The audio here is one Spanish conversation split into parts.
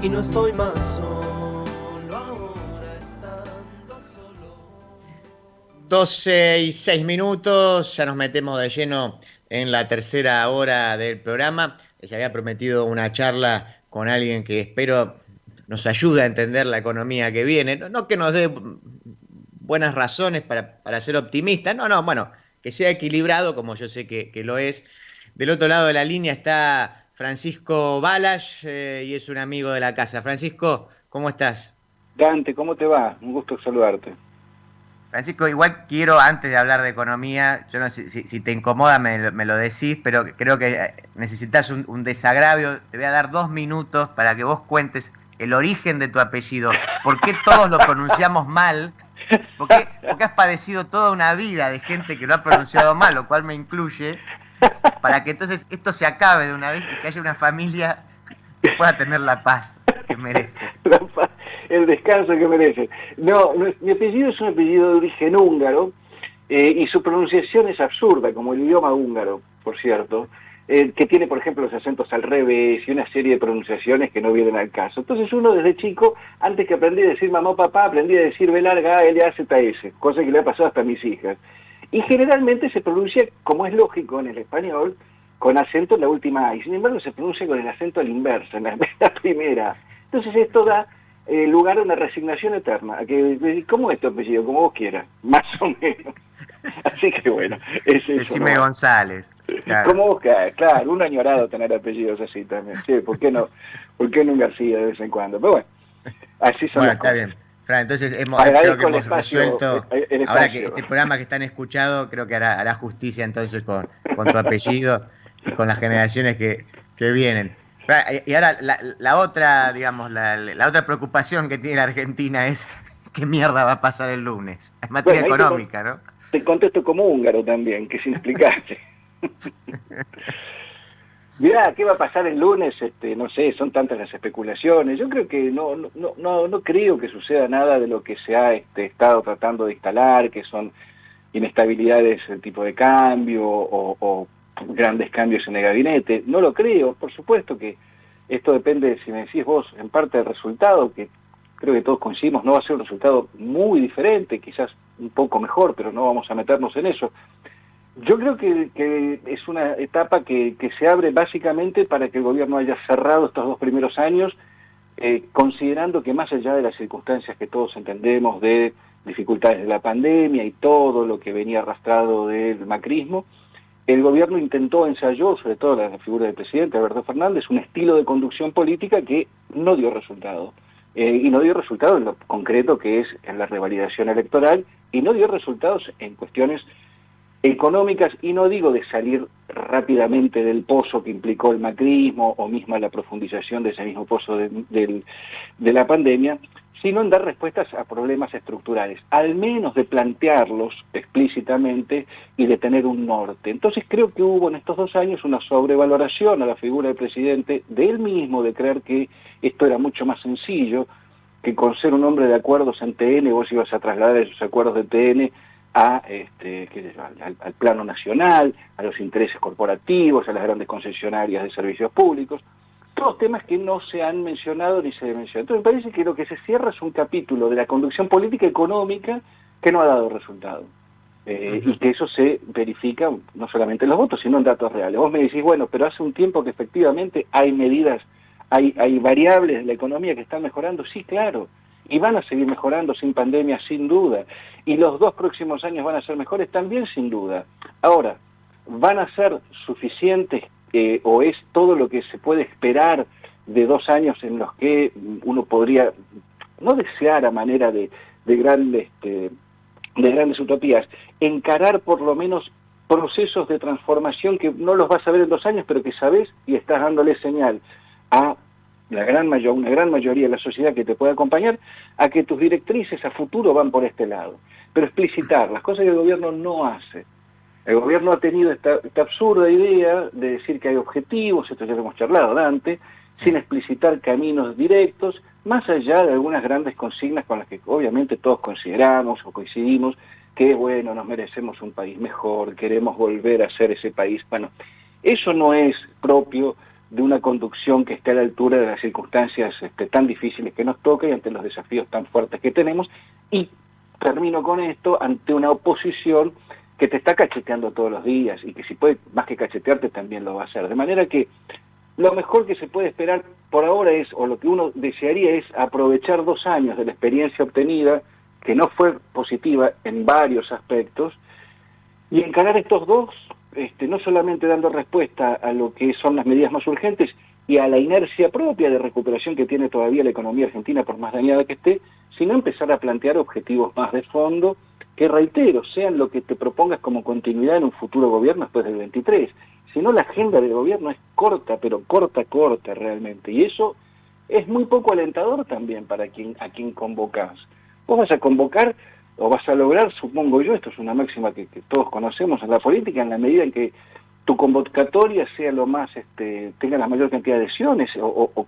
y no estoy más solo ahora estando solo. 12:06, ya nos metemos de lleno en la tercera hora del programa. Se había prometido una charla con alguien que espero nos ayude a entender la economía que viene. No, no que nos dé buenas razones para ser optimistas, no, no, bueno, que sea equilibrado, como yo sé que lo es. Del otro lado de la línea está Francisco Balash, y es un amigo de la casa. Francisco, ¿cómo estás? Dante, ¿cómo te va? Un gusto saludarte. Francisco, igual quiero, antes de hablar de economía, yo no sé si te incomoda, me lo decís, pero creo que necesitas un desagravio. Te voy a dar 2 minutos para que vos cuentes el origen de tu apellido. ¿Por qué todos lo pronunciamos mal? ¿Por qué has padecido toda una vida de gente que lo ha pronunciado mal, lo cual me incluye, para que entonces esto se acabe de una vez y que haya una familia que pueda tener la paz que merece? El descanso que merece. No, mi apellido es un apellido de origen húngaro y su pronunciación es absurda, como el idioma húngaro, por cierto, que tiene, por ejemplo, los acentos al revés y una serie de pronunciaciones que no vienen al caso. Entonces uno desde chico, antes que aprendí a decir mamá o papá, aprendí a decir B larga A, L, A, Z, S, cosa que le ha pasado hasta a mis hijas. Y generalmente se pronuncia, como es lógico en el español, con acento en la última A, y sin embargo se pronuncia con el acento al inverso, en la primera. Entonces esto da lugar a una resignación eterna, a que, ¿cómo es tu apellido? Como vos quieras, más o menos. Así que bueno, es eso Decime nomás. González, claro. Como vos quieras, claro, un añorado tener apellidos así también. Sí, ¿por qué no? ¿Por qué no un García de vez en cuando? Pero bueno, así son Bueno, las está cosas. bien. Fran, entonces creo que Agradezco hemos resuelto, el ahora que espacio. este programa que están escuchado, creo que hará justicia entonces con tu apellido y con las generaciones que vienen. Fran, y ahora la otra, digamos, la otra preocupación que tiene la Argentina es qué mierda va a pasar el lunes. Es materia Bueno, ahí económica, ¿no? te contesto como húngaro también, que sin explicarte. Mirá, ¿qué va a pasar el lunes? No sé, son tantas las especulaciones. Yo creo que no creo que suceda nada de lo que se ha estado tratando de instalar, que son inestabilidades del tipo de cambio o grandes cambios en el gabinete. No lo creo, por supuesto que esto depende, si me decís vos, en parte del resultado, que creo que todos coincidimos, no va a ser un resultado muy diferente, quizás un poco mejor, pero no vamos a meternos en eso. Yo creo que es una etapa que se abre básicamente para que el gobierno haya cerrado estos 2 primeros años, considerando que más allá de las circunstancias que todos entendemos de dificultades de la pandemia y todo lo que venía arrastrado del macrismo, el gobierno ensayó, sobre todo la figura del presidente Alberto Fernández, un estilo de conducción política que no dio resultado. Y no dio resultado en lo concreto que es en la revalidación electoral, y no dio resultados en cuestiones económicas, y no digo de salir rápidamente del pozo que implicó el macrismo o misma la profundización de ese mismo pozo de la pandemia, sino en dar respuestas a problemas estructurales, al menos de plantearlos explícitamente y de tener un norte. Entonces creo que hubo en estos 2 años una sobrevaloración a la figura del presidente, de él mismo, de creer que esto era mucho más sencillo, que con ser un hombre de acuerdos en TN vos ibas a trasladar esos acuerdos de TN al plano nacional, a los intereses corporativos, a las grandes concesionarias de servicios públicos, todos temas que no se han mencionado ni se mencionan. Entonces me parece que lo que se cierra es un capítulo de la conducción política económica que no ha dado resultado. Y que eso se verifica no solamente en los votos, sino en datos reales. Vos me decís, bueno, pero hace un tiempo que efectivamente hay medidas, hay variables de la economía que están mejorando. Sí, claro, y van a seguir mejorando sin pandemia, sin duda. Y los 2 próximos años van a ser mejores también, sin duda. Ahora, ¿van a ser suficientes o es todo lo que se puede esperar de 2 años en los que uno podría, no desear a manera de grandes utopías, encarar por lo menos procesos de transformación que no los vas a ver en 2 años, pero que sabés y estás dándole señal a una gran mayoría de la sociedad que te puede acompañar, a que tus directrices a futuro van por este lado. Pero explicitar las cosas que el gobierno no hace. El gobierno ha tenido esta absurda idea de decir que hay objetivos, esto ya lo hemos charlado, Dante, sin explicitar caminos directos, más allá de algunas grandes consignas con las que obviamente todos consideramos o coincidimos, que bueno, nos merecemos un país mejor, queremos volver a ser ese país. Bueno, eso no es propio de una conducción que esté a la altura de las circunstancias tan difíciles que nos toca y ante los desafíos tan fuertes que tenemos. Y termino con esto, ante una oposición que te está cacheteando todos los días y que si puede, más que cachetearte, también lo va a hacer. De manera que lo mejor que se puede esperar por ahora es, o lo que uno desearía es aprovechar 2 años de la experiencia obtenida, que no fue positiva en varios aspectos, y encarar estos dos, no solamente dando respuesta a lo que son las medidas más urgentes y a la inercia propia de recuperación que tiene todavía la economía argentina, por más dañada que esté, sino empezar a plantear objetivos más de fondo, que reitero, sean lo que te propongas como continuidad en un futuro gobierno después del 23. Si no, la agenda del gobierno es corta, pero corta realmente, y eso es muy poco alentador también para a quien convocás. Vos vas a convocar o vas a lograr, supongo yo, esto es una máxima que todos conocemos en la política, en la medida en que tu convocatoria sea lo más, tenga la mayor cantidad de adhesiones o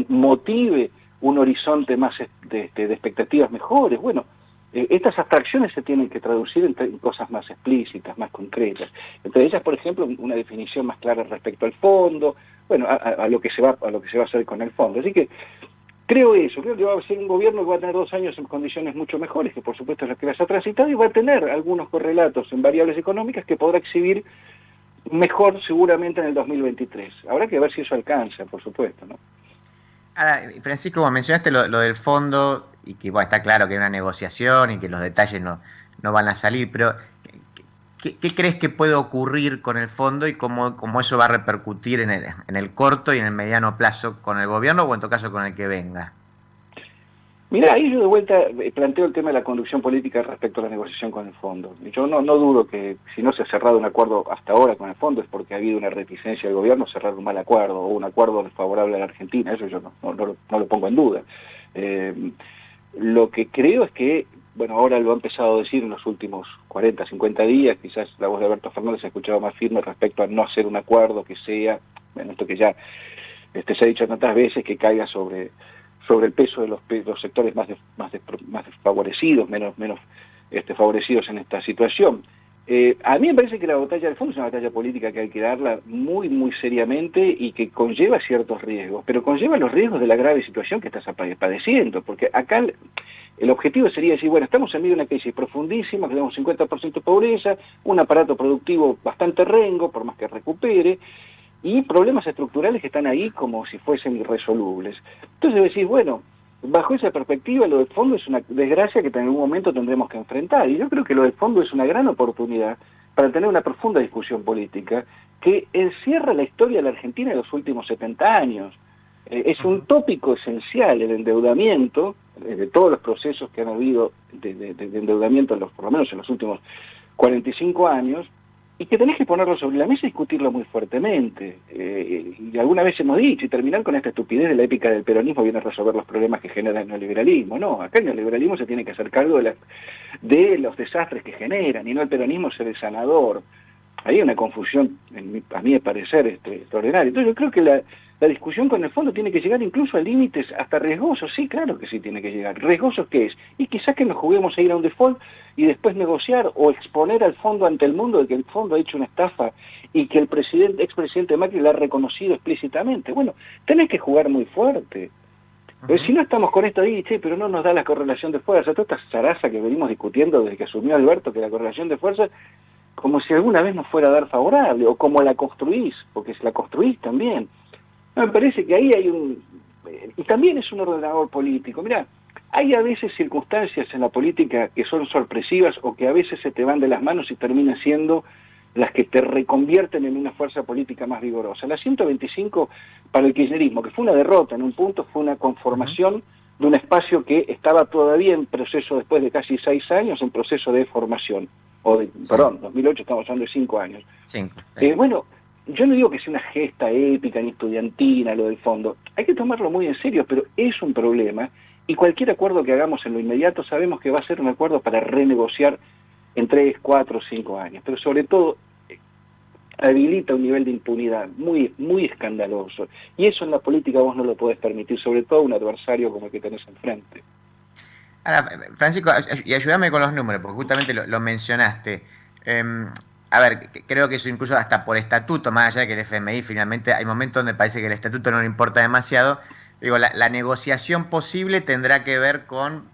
motive un horizonte más de expectativas mejores. Bueno, estas abstracciones se tienen que traducir en cosas más explícitas, más concretas. Entre ellas, por ejemplo, una definición más clara respecto al fondo, bueno, a lo que se va a hacer con el fondo. Así que creo que va a ser un gobierno que va a tener 2 años en condiciones mucho mejores, que por supuesto es lo que las ha transitado, y va a tener algunos correlatos en variables económicas que podrá exhibir mejor seguramente en el 2023. Habrá que ver si eso alcanza, por supuesto, ¿no? Ahora, Francisco, como mencionaste lo del fondo, y que bueno, está claro que hay una negociación y que los detalles no van a salir, pero ¿qué crees que puede ocurrir con el fondo y cómo eso va a repercutir en el corto y en el mediano plazo con el gobierno o en todo caso con el que venga? Mirá, ahí yo de vuelta planteo el tema de la conducción política respecto a la negociación con el fondo. Yo no dudo que si no se ha cerrado un acuerdo hasta ahora con el fondo es porque ha habido una reticencia del gobierno a cerrar un mal acuerdo o un acuerdo desfavorable a la Argentina, eso yo no lo pongo en duda. Lo que creo es que, bueno, ahora lo ha empezado a decir en los últimos 40, 50 días, quizás la voz de Alberto Fernández se ha escuchado más firme respecto a no hacer un acuerdo que sea, bueno, esto que ya se ha dicho tantas veces, que caiga sobre el peso de los sectores más desfavorecidos, menos favorecidos en esta situación. A mí me parece que la batalla del fondo es una batalla política que hay que darla muy, muy seriamente y que conlleva ciertos riesgos, pero conlleva los riesgos de la grave situación que estás padeciendo, porque acá el objetivo sería decir, bueno, estamos en medio de una crisis profundísima, tenemos 50% de pobreza, un aparato productivo bastante rengo, por más que recupere, y problemas estructurales que están ahí como si fuesen irresolubles. Entonces decís, bueno, bajo esa perspectiva lo del fondo es una desgracia que en algún momento tendremos que enfrentar, y yo creo que lo del fondo es una gran oportunidad para tener una profunda discusión política que encierra la historia de la Argentina de los últimos 70 años. Es un tópico esencial el endeudamiento, de todos los procesos que han habido de endeudamiento, por lo menos en los últimos 45 años, y que tenés que ponerlo sobre la mesa y discutirlo muy fuertemente. Y alguna vez hemos dicho, y terminar con esta estupidez de la épica del peronismo viene a resolver los problemas que genera el neoliberalismo. No, acá el neoliberalismo se tiene que hacer cargo de los desastres que generan, y no el peronismo ser el sanador. Ahí hay una confusión, a mí me parecer, extraordinaria. Entonces yo creo que la discusión con el fondo tiene que llegar incluso a límites hasta riesgosos. Sí, claro que sí tiene que llegar. ¿Riesgosos qué es? Y quizás que nos juguemos a ir a un default y después negociar o exponer al fondo ante el mundo de que el fondo ha hecho una estafa y que el expresidente Macri la ha reconocido explícitamente. Bueno, tenés que jugar muy fuerte. Pero si no estamos con esto ahí, pero no nos da la correlación de fuerza, toda esta zaraza que venimos discutiendo desde que asumió Alberto, que la correlación de fuerza, como si alguna vez nos fuera a dar favorable, o como la construís, porque si la construís también. Me parece que ahí hay y también es un ordenador político. Mirá, hay a veces circunstancias en la política que son sorpresivas o que a veces se te van de las manos y terminan siendo las que te reconvierten en una fuerza política más vigorosa. La 125 para el kirchnerismo, que fue una derrota en un punto, fue una conformación de un espacio que estaba todavía en proceso, después de casi 6 años, en proceso de formación. Perdón, 2008 estamos hablando de 5 años. Bueno, yo no digo que sea una gesta épica ni estudiantina lo del fondo, hay que tomarlo muy en serio, pero es un problema, y cualquier acuerdo que hagamos en lo inmediato sabemos que va a ser un acuerdo para renegociar en 3, 4, 5 años, pero sobre todo habilita un nivel de impunidad muy, muy escandaloso, y eso en la política vos no lo podés permitir, sobre todo un adversario como el que tenés enfrente. Ahora, Francisco, y ayúdame con los números, porque justamente lo mencionaste. a ver, creo que eso incluso hasta por estatuto, más allá de que el FMI finalmente hay momentos donde parece que el estatuto no le importa demasiado. Digo, la negociación posible tendrá que ver con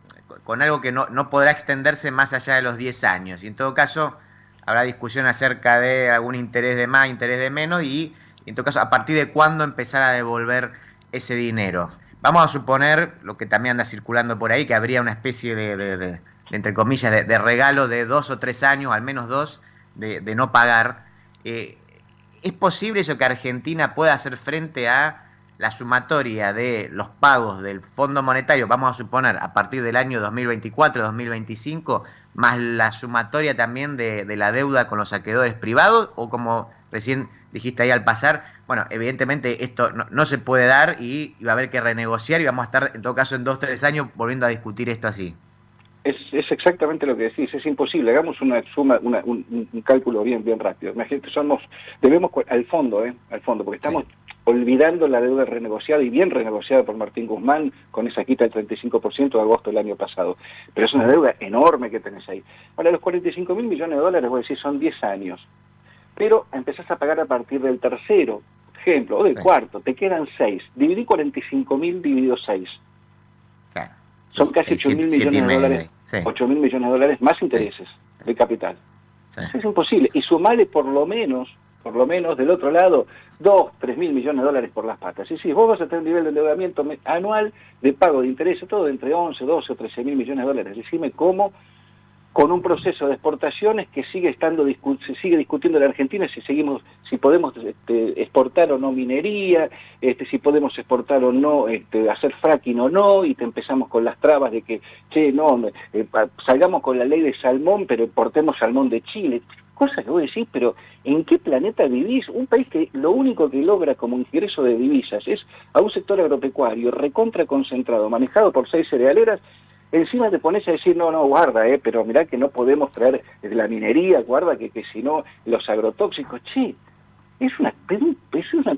algo que no podrá extenderse más allá de los 10 años. Y en todo caso, habrá discusión acerca de algún interés de más, interés de menos, y en todo caso, a partir de cuándo empezar a devolver ese dinero. Vamos a suponer, lo que también anda circulando por ahí, que habría una especie de entre comillas, de regalo de 2 o 3 años, al menos 2, de no pagar. ¿Es posible eso que Argentina pueda hacer frente a la sumatoria de los pagos del Fondo Monetario, vamos a suponer, a partir del año 2024-2025, más la sumatoria también de la deuda con los acreedores privados? O como recién dijiste ahí al pasar, bueno, evidentemente esto no se puede dar y va a haber que renegociar y vamos a estar en todo caso en 2 o 3 años volviendo a discutir esto así. Es exactamente lo que decís, es imposible. Hagamos una suma, un cálculo bien rápido. Imagínate, debemos al fondo, porque estamos olvidando la deuda renegociada y bien renegociada por Martín Guzmán con esa quita del 35% de agosto del año pasado. Pero es una deuda enorme que tenés ahí. Ahora, los 45.000 millones de dólares, vos decís, son 10 años. Pero empezás a pagar a partir del tercero, ejemplo, o del cuarto, te quedan 6. Dividí 45.000 dividido 6. Claro. Son casi 8.000 millones de dólares, 8.000 millones de dólares más intereses de capital. Eso es imposible. Y sumale por lo menos del otro lado, 2-3.000 millones de dólares por las patas. Y sí, vos vas a tener un nivel de endeudamiento anual de pago de intereses, todo de entre 11, 12 o 13.000 millones de dólares. Decime cómo, con un proceso de exportaciones que se sigue discutiendo en la Argentina si podemos exportar o no minería, si podemos exportar o no, hacer fracking o no, y te empezamos con las trabas de que, salgamos con la ley de salmón, pero importemos salmón de Chile. Cosas que vos decís, pero ¿en qué planeta vivís? Un país que lo único que logra como ingreso de divisas es a un sector agropecuario recontra concentrado, manejado por 6 cerealeras. Encima te pones a decir, no, guarda, pero mirá que no podemos traer de la minería, guarda que si no, los agrotóxicos, es una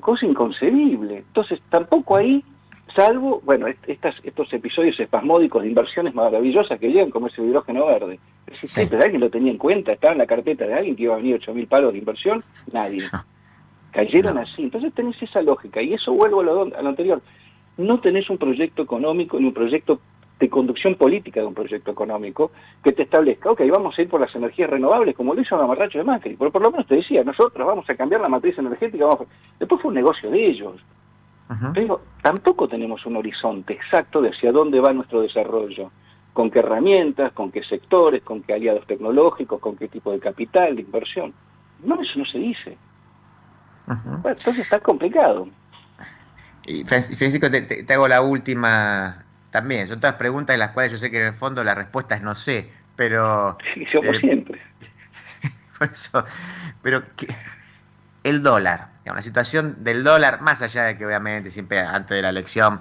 cosa inconcebible. Entonces, tampoco ahí, salvo, bueno, estos episodios espasmódicos de inversiones maravillosas que llegan, como ese hidrógeno verde. Pero alguien lo tenía en cuenta, estaba en la carpeta de alguien que iba a venir 8.000 palos de inversión, nadie. Cayeron así. Entonces tenés esa lógica, y eso vuelvo a lo anterior. No tenés un proyecto económico ni un proyecto de conducción política de un proyecto económico que te establezca, vamos a ir por las energías renovables, como lo hizo el amarracho de Macri, pero por lo menos te decía, nosotros vamos a cambiar la matriz energética, después fue un negocio de ellos. Pero tampoco tenemos un horizonte exacto de hacia dónde va nuestro desarrollo, con qué herramientas, con qué sectores, con qué aliados tecnológicos, con qué tipo de capital, de inversión. No, eso no se dice. Bueno, entonces está complicado. Y Francisco, te hago la última también. Son todas preguntas en las cuales yo sé que en el fondo la respuesta es no sé, pero... Sí, como siempre. Por eso, pero el dólar, digamos, la situación del dólar, más allá de que obviamente siempre antes de la elección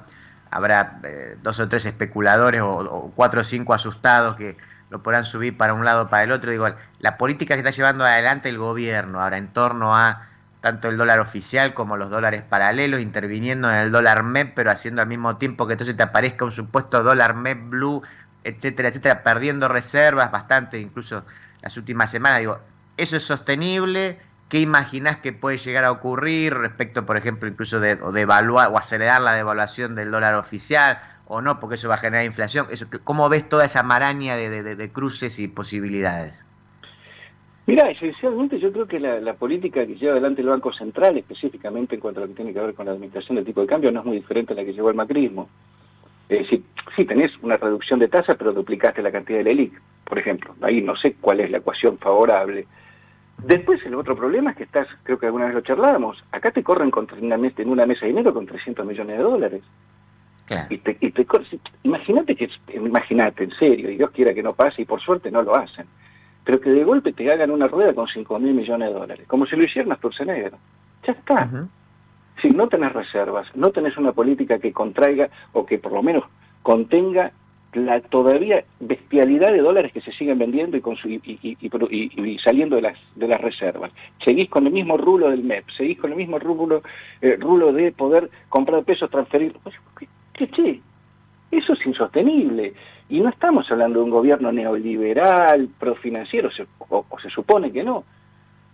habrá 2 o 3 especuladores o 4 o 5 asustados que lo podrán subir para un lado o para el otro. Digo, la política que está llevando adelante el gobierno ahora en torno a tanto el dólar oficial como los dólares paralelos, interviniendo en el dólar MEP, pero haciendo al mismo tiempo que entonces te aparezca un supuesto dólar MEP Blue, etcétera, etcétera, perdiendo reservas bastante, incluso las últimas semanas. Digo, ¿eso es sostenible? ¿Qué imaginás que puede llegar a ocurrir respecto, por ejemplo, incluso de devaluar o acelerar la devaluación del dólar oficial o no, porque eso va a generar inflación? ¿Cómo ves toda esa maraña de cruces y posibilidades? Mirá, esencialmente yo creo que la política que lleva adelante el Banco Central, específicamente en cuanto a lo que tiene que ver con la administración del tipo de cambio, no es muy diferente a la que llevó el macrismo. Sí, tenés una reducción de tasa, pero duplicaste la cantidad de LELIQ, por ejemplo. Ahí no sé cuál es la ecuación favorable. Después el otro problema es que creo que alguna vez lo charlábamos, acá te corren en una mesa de dinero con 300 millones de dólares. Claro. Imagínate, en serio, y Dios quiera que no pase, y por suerte no lo hacen, pero que de golpe te hagan una rueda con 5.000 millones de dólares, como si lo hicieran a Sturzenegger. Ya está. Si no tenés reservas, no tenés una política que contraiga o que por lo menos contenga la todavía bestialidad de dólares que se siguen vendiendo y saliendo de las reservas. Seguís con el mismo rulo del MEP, seguís con el mismo rulo de poder comprar pesos, transferir. Eso es insostenible. Y no estamos hablando de un gobierno neoliberal, profinanciero, o se supone que no.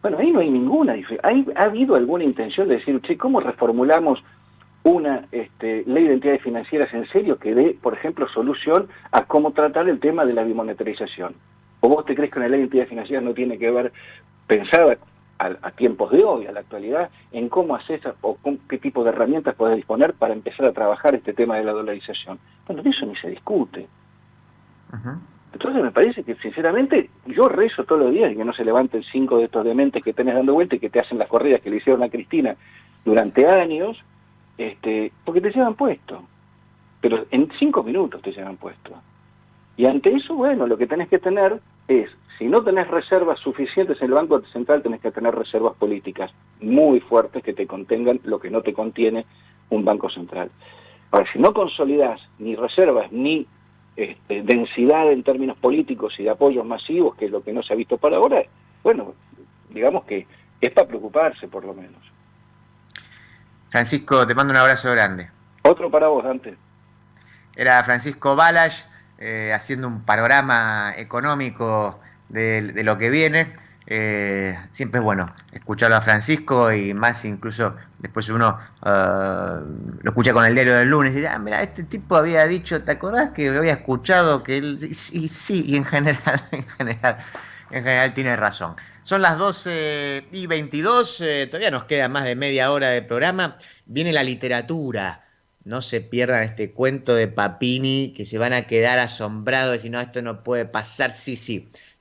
Bueno, ahí no hay ninguna diferencia. ¿Ha habido alguna intención de decir, che, ¿cómo reformulamos una ley de entidades financieras en serio que dé, por ejemplo, solución a cómo tratar el tema de la bimonetarización? ¿O vos te crees que una ley de entidades financieras no tiene que ver, pensada a tiempos de hoy, a la actualidad, en cómo haces o con qué tipo de herramientas podés disponer para empezar a trabajar este tema de la dolarización? Bueno, de eso ni se discute. Ujú. Entonces me parece que, sinceramente, yo rezo todos los días y que no se levanten 5 de estos dementes que tenés dando vuelta y que te hacen las corridas que le hicieron a Cristina durante años, porque te llevan puesto. Pero en 5 minutos te llevan puesto. Y ante eso, bueno, lo que tenés que tener es, si no tenés reservas suficientes en el Banco Central, tenés que tener reservas políticas muy fuertes que te contengan lo que no te contiene un Banco Central. Ahora, si no consolidás ni reservas ni densidad en términos políticos y de apoyos masivos, que es lo que no se ha visto para ahora, bueno, digamos que es para preocuparse por lo menos. Francisco, te mando un abrazo grande. Otro para vos, Dante. Era Francisco Balash haciendo un panorama económico de lo que viene. Siempre es bueno escucharlo a Francisco y más incluso después uno lo escucha con el diario del lunes y dice, ah, mira, este tipo había dicho, ¿te acordás que había escuchado que él? Sí, sí, y en general, en general tiene razón. Son las 12:22, todavía nos queda más de media hora de programa. Viene la literatura. No se pierdan este cuento de Papini, que se van a quedar asombrados de decir, no, esto no puede pasar. Sí, sí.